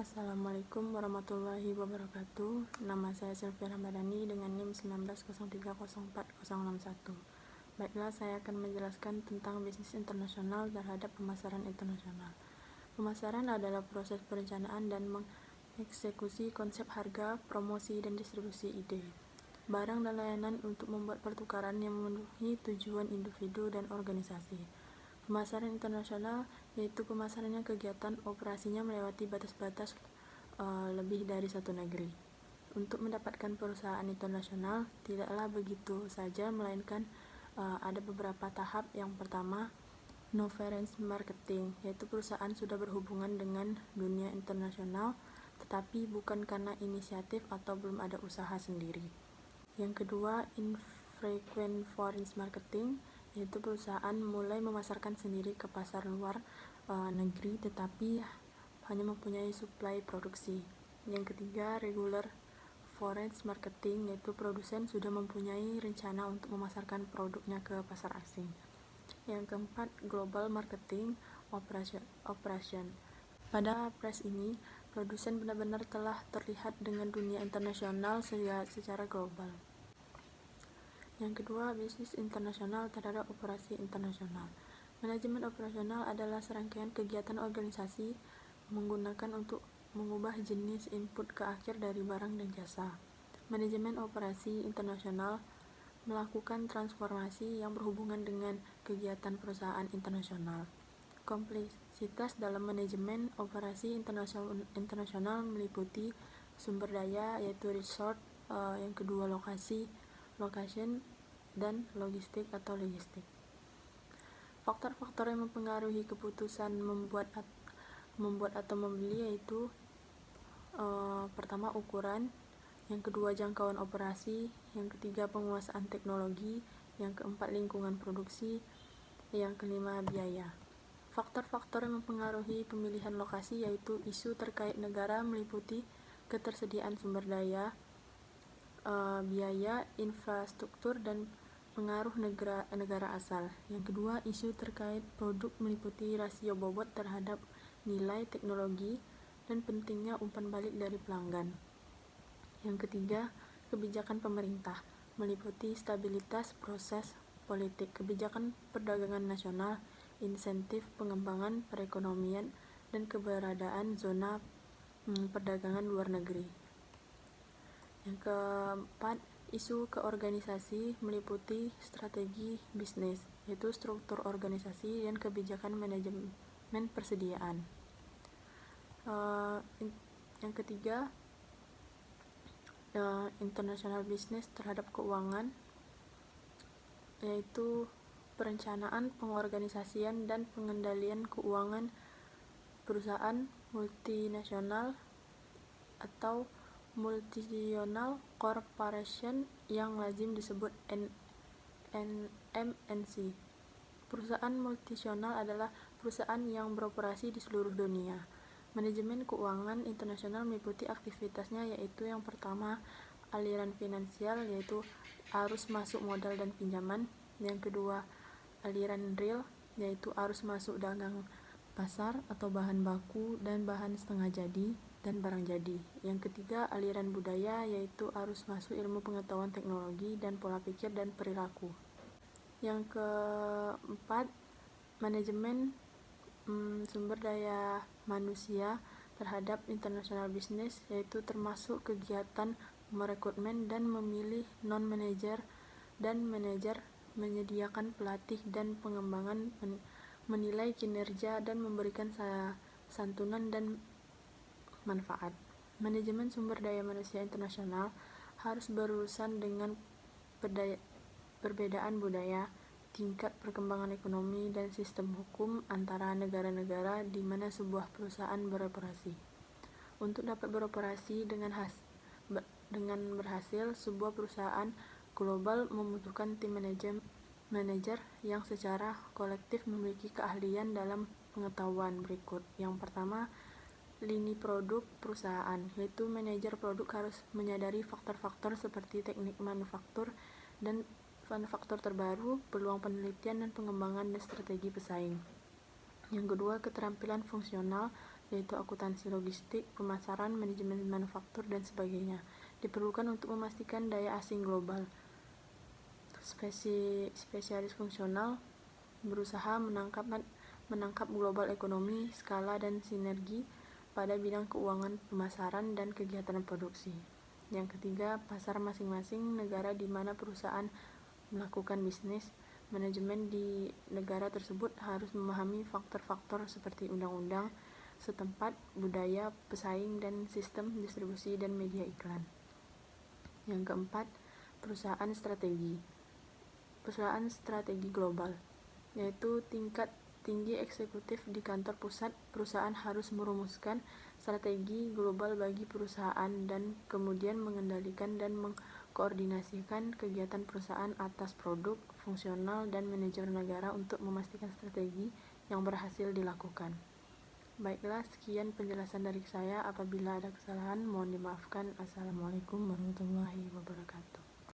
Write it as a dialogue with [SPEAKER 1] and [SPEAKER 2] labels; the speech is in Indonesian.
[SPEAKER 1] Assalamualaikum warahmatullahi wabarakatuh. Nama saya Sylvia Ramadhani dengan NIM 19030461. Baiklah, saya akan menjelaskan tentang bisnis internasional terhadap pemasaran internasional. Pemasaran adalah proses perencanaan dan mengeksekusi konsep harga, promosi, dan distribusi ide, barang dan layanan untuk membuat pertukaran yang memenuhi tujuan individu dan organisasi. Pemasaran internasional yaitu pemasaran yang kegiatan operasinya melewati batas-batas lebih dari satu negeri. Untuk mendapatkan perusahaan internasional tidaklah begitu saja, melainkan ada beberapa tahap. Yang pertama, no-reference marketing, yaitu perusahaan sudah berhubungan dengan dunia internasional tetapi bukan karena inisiatif atau belum ada usaha sendiri. Yang kedua, infrequent foreign marketing, yaitu perusahaan mulai memasarkan sendiri ke pasar luar negeri tetapi hanya mempunyai suplai produksi. Yang ketiga, regular foreign marketing, yaitu produsen sudah mempunyai rencana untuk memasarkan produknya ke pasar asing. Yang keempat, global marketing operation. Pada press ini, produsen benar-benar telah terlihat dengan dunia internasional secara global. Yang kedua, bisnis internasional terhadap operasi internasional. Manajemen operasional adalah serangkaian kegiatan organisasi menggunakan untuk mengubah jenis input ke akhir dari barang dan jasa. Manajemen operasi internasional melakukan transformasi yang berhubungan dengan kegiatan perusahaan internasional. Kompleksitas dalam manajemen operasi internasional meliputi sumber daya, yaitu resource, yang kedua location, dan logistik. Faktor-faktor yang mempengaruhi keputusan membuat atau membeli yaitu pertama, ukuran, yang kedua, jangkauan operasi, yang ketiga, penguasaan teknologi, yang keempat, lingkungan produksi, yang kelima, biaya. Faktor-faktor yang mempengaruhi pemilihan lokasi yaitu isu terkait negara meliputi ketersediaan sumber daya, biaya, infrastruktur, dan pengaruh negara asal. Yang kedua, isu terkait produk meliputi rasio bobot terhadap nilai teknologi dan pentingnya umpan balik dari pelanggan. Yang ketiga, kebijakan pemerintah meliputi stabilitas proses politik, kebijakan perdagangan nasional, insentif pengembangan perekonomian, dan keberadaan zona perdagangan luar negeri. Yang keempat, isu keorganisasi meliputi strategi bisnis, yaitu struktur organisasi dan kebijakan manajemen persediaan. Yang ketiga, international business terhadap keuangan, yaitu perencanaan, pengorganisasian, dan pengendalian keuangan perusahaan multinasional atau multinational corporation yang lazim disebut MNC. Perusahaan multinasional adalah perusahaan yang beroperasi di seluruh dunia. Manajemen keuangan internasional meliputi aktivitasnya, yaitu yang pertama, aliran finansial, yaitu arus masuk modal dan pinjaman. Yang kedua, aliran real, yaitu arus masuk dagang pasar atau bahan baku dan bahan setengah jadi dan barang jadi. Yang ketiga, aliran budaya, yaitu arus masuk ilmu pengetahuan teknologi dan pola pikir dan perilaku. Yang keempat, manajemen sumber daya manusia terhadap international business, yaitu termasuk kegiatan merekrutmen dan memilih non-manager dan manajer, menyediakan pelatih dan pengembangan, menilai kinerja, dan memberikan santunan dan manfaat. Manajemen sumber daya manusia internasional harus berurusan dengan perbedaan budaya, tingkat perkembangan ekonomi, dan sistem hukum antara negara-negara di mana sebuah perusahaan beroperasi. Untuk dapat beroperasi dengan berhasil, sebuah perusahaan global membutuhkan tim manajer yang secara kolektif memiliki keahlian dalam pengetahuan berikut. Yang pertama, lini produk perusahaan, yaitu manajer produk harus menyadari faktor-faktor seperti teknik manufaktur dan manufaktur terbaru, peluang penelitian dan pengembangan, dan strategi pesaing. Yang kedua, keterampilan fungsional, yaitu akuntansi logistik, pemasaran, manajemen manufaktur, dan sebagainya. Diperlukan untuk memastikan daya asing global. Spesialis fungsional berusaha menangkap global ekonomi, skala, dan sinergi pada bidang keuangan, pemasaran, dan kegiatan produksi. Yang ketiga, pasar masing-masing negara di mana perusahaan melakukan bisnis. Manajemen di negara tersebut harus memahami faktor-faktor seperti undang-undang setempat, budaya, pesaing, dan sistem distribusi dan media iklan. Yang keempat, perusahaan strategi. Perusahaan strategi global, yaitu tingkat tinggi eksekutif di kantor pusat. Perusahaan harus merumuskan strategi global bagi perusahaan dan kemudian mengendalikan dan mengkoordinasikan kegiatan perusahaan atas produk, fungsional, dan manajemen negara untuk memastikan strategi yang berhasil dilakukan. Baiklah, sekian penjelasan dari saya. Apabila ada kesalahan, mohon dimaafkan. Assalamualaikum warahmatullahi wabarakatuh.